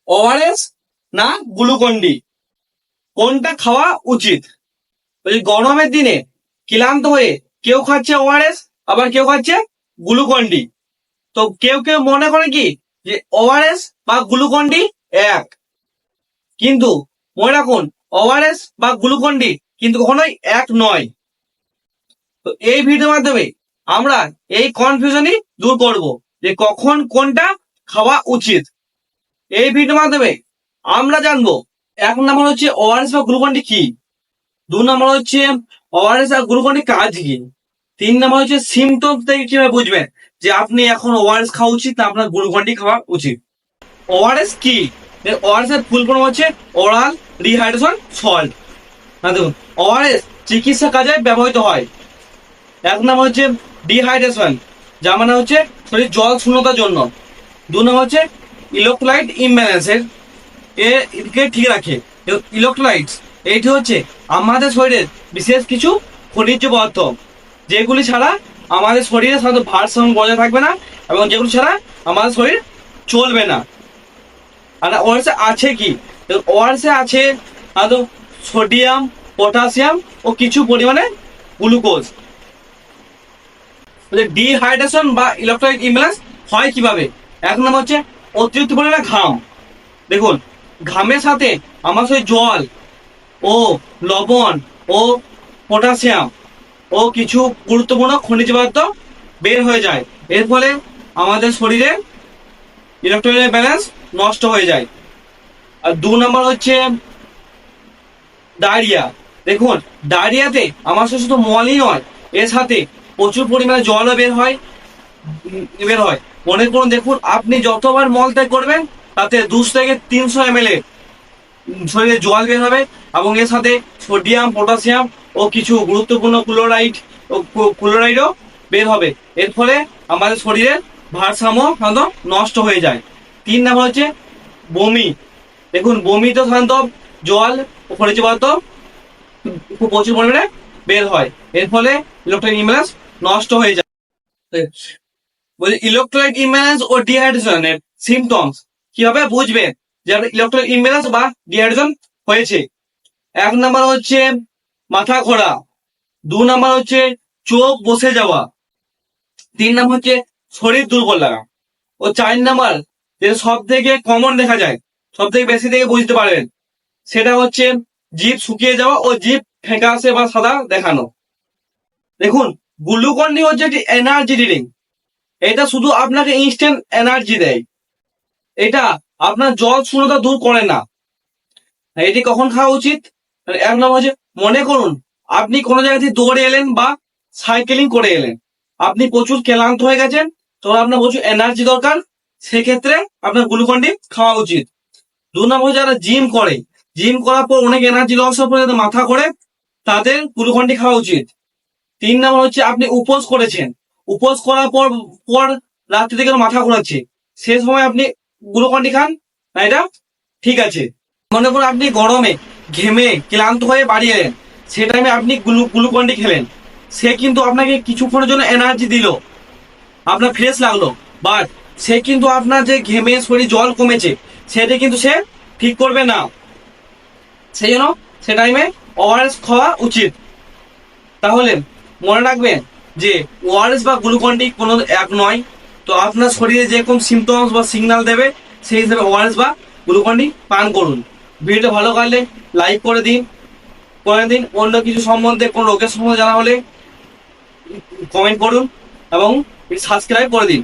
ORS না Glucon-D কোনটা খাওয়া উচিত? ওই গরমের দিনে ক্লান্ত হয়ে কেউ খাচ্ছে ওআরএস, আবার কেউ খাচ্ছে গ্লুকন্ডি। তো কেউ কেউ মনে করে কি যে ওআরএস বা গ্লুকন্ডি এক, কিন্তু মনে রাখুন ওআরএস বা গ্লুকন্ডি কিন্তু কখনোই এক নয়। তো এই ভিডিওর মাধ্যমে আমরা এই কনফিউশনই দূর করব যে কখন কোনটা খাওয়া উচিত। এই ভিডিওর মাধ্যমে আমরা জানবো এক নম্বর হচ্ছে ওআরএস বা গ্লুকন্ডি কি, দু নম্বর হচ্ছে ওআরএস আর গ্লুকন্ডি কাজ কি, তিন নম্বর হচ্ছে সিমটমস থেকে কিভাবে বুঝবেন যে আপনি এখন ওআরএস খাওয়া উচিত না আপনার গ্লুকন্ডি খাওয়া উচিত। ওআরএস কি? ওআরএস এর ফুল ফর্ম হচ্ছে ওরাল রিহাইড্রেশন সল্ট। দেখুন ওআরএস চিকিৎসা কাজে ব্যবহৃত হয়। এক নম্বর হচ্ছে ডিহাইড্রেশন, যার মানে হচ্ছে শরীর জল শূন্যতার জন্য। দু নম্বর হচ্ছে ইলেকট্রোলাইট ইমব্যালেন্সের একে ঠিক রাখে। ইলেকট্রোলাইটস এইটি হচ্ছে আমাদের শরীরের বিশেষ কিছু খনিজ পদার্থ যেগুলি ছাড়া আমাদের শরীরে সাধারণত ভারসাম্য বজায় থাকবে না, এবং যেগুলি ছাড়া আমাদের শরীর চলবে না। আর ওআরএস আছে কি? ওআরএস আছে সোডিয়াম, পটাশিয়াম ও কিছু পরিমাণে গ্লুকোজ। ডিহাইড্রেশন বা ইলেকট্রোলাইট ইমব্যালেন্স হয় কিভাবে? এক নম্বর হচ্ছে অতিরিক্ত পরিমাণে ঘাম। দেখুন ঘামের সাথে আমার শরীর জল ও লবণ ও পটাশিয়াম ও কিছু গুরুত্বপূর্ণ খনিজ পদার্থ বের হয়ে যায়, এর ফলে আমাদের শরীরে ইলেকট্রোলাইট ব্যালেন্স নষ্ট হয়ে যায়। আর দু নম্বর হচ্ছে ডায়রিয়া। দেখুন ডায়রিয়াতে আমার শরীর শুধু মলই নয়, এর সাথে প্রচুর পরিমাণে জলও বের হয়। মনে করুন, দেখুন আপনি যতবার মল ত্যাগ করবেন তাতে 200 থেকে 300 ml শরীরে জল বের হবে, এবং এর সাথে সোডিয়াম, পটাশিয়াম ও কিছু গুরুত্বপূর্ণ ক্লোরাইডও বের হবে। এর ফলে আমাদের শরীরের ভারসাম্য সাধারণত নষ্ট হয়ে যায়। তিন নম্বর হচ্ছে বমি। দেখুন বমি তো সাধারণত জল ও খনিজ পদার্থ খুব প্রচুর পরিমাণে বের হয়, এর ফলে ইলেকট্রোলাইট ইমব্যালেন্স নষ্ট হয়ে যায়। বলছি ইলেকট্রোলাইট ইমব্যালেন্স ও ডিহাইড্রেশনের সিমটমস কিভাবে বুঝবেন যে আপনার ইলেকট্রোলাইট ইমব্যালেন্স বা ডিহাইড্রেশন হয়েছে? এক নম্বর হচ্ছে মাথা ঘোরা, দু নম্বর হচ্ছে চোখ বসে যাওয়া, তিন নম্বর হচ্ছে শরীর দুর্বল লাগা, ও চার নম্বর যেটা সব থেকে কমন দেখা যায়, সব থেকে বেশি থেকে বুঝতে পারবেন, সেটা হচ্ছে জিভ শুকিয়ে যাওয়া ও জিভ ফ্যাকাশে বা সাদা দেখানো। দেখুন গ্লুকন্ডি হচ্ছে একটি এনার্জি ড্রিঙ্ক, এটা শুধু আপনাকে ইনস্ট্যান্ট এনার্জি দেয়, এটা আপনার জল শূন্যতা দূর করে না। এটি কখন খাওয়া উচিত? এক নম্বর হচ্ছে মনে করুন আপনি কোনো জায়গা থেকে দৌড়ে এলেন বা সাইকেলিং করে এলেন, আপনি প্রচুর ক্লান্ত হয়ে গেছেন, তখন আপনার প্রচুর এনার্জি দরকার, সেক্ষেত্রে আপনার গ্লুকন্ডি খাওয়া উচিত। দু নম্বর যারা জিম করে, জিম করার পর অনেক এনার্জি লস হওয়ার পর যাদের মাথা ঘোরে, তাদের গ্লুকন্ডি খাওয়া উচিত। তিন নম্বর হচ্ছে আপনি উপোস করেছেন, উপোস করার পর পর রাত্রি থেকে মাথা ঘোরাচ্ছে, সে সময় আপনি গ্লুকন্ডি খান না, এটা ঠিক আছে। মনে করুন আপনি গরমে ঘেমে ক্লান্ত হয়ে বাড়ি এলেন, সে টাইমে আপনি গ্লুকন্ডি খেলেন, সে কিন্তু আপনাকে কিছুক্ষণের জন্য এনার্জি দিল, আপনার ফ্রেশ লাগলো, বাট সে কিন্তু আপনার যে ঘেমে শরীর জল কমেছে সেটা কিন্তু সে ঠিক করবে না। সেই জন্য সে টাইমে ওআরএস খাওয়া উচিত। তাহলে মনে রাখবেন যে ওআরএস বা গ্লুকন্ডি কোনো এক নয়। তো আপনার শরীরে যেরকম সিমটমস বা সিগন্যাল দেবে সেই হিসেবে ওআরএস বা গ্লুকন্ডি পান করুন। ভিডিওটা ভালো লাগলে লাইক করে দিন। অন্য কিছু সম্বন্ধে কোনো রোগের সম্বন্ধে জানা হলে কমেন্ট করুন এবং সাবস্ক্রাইব করে দিন।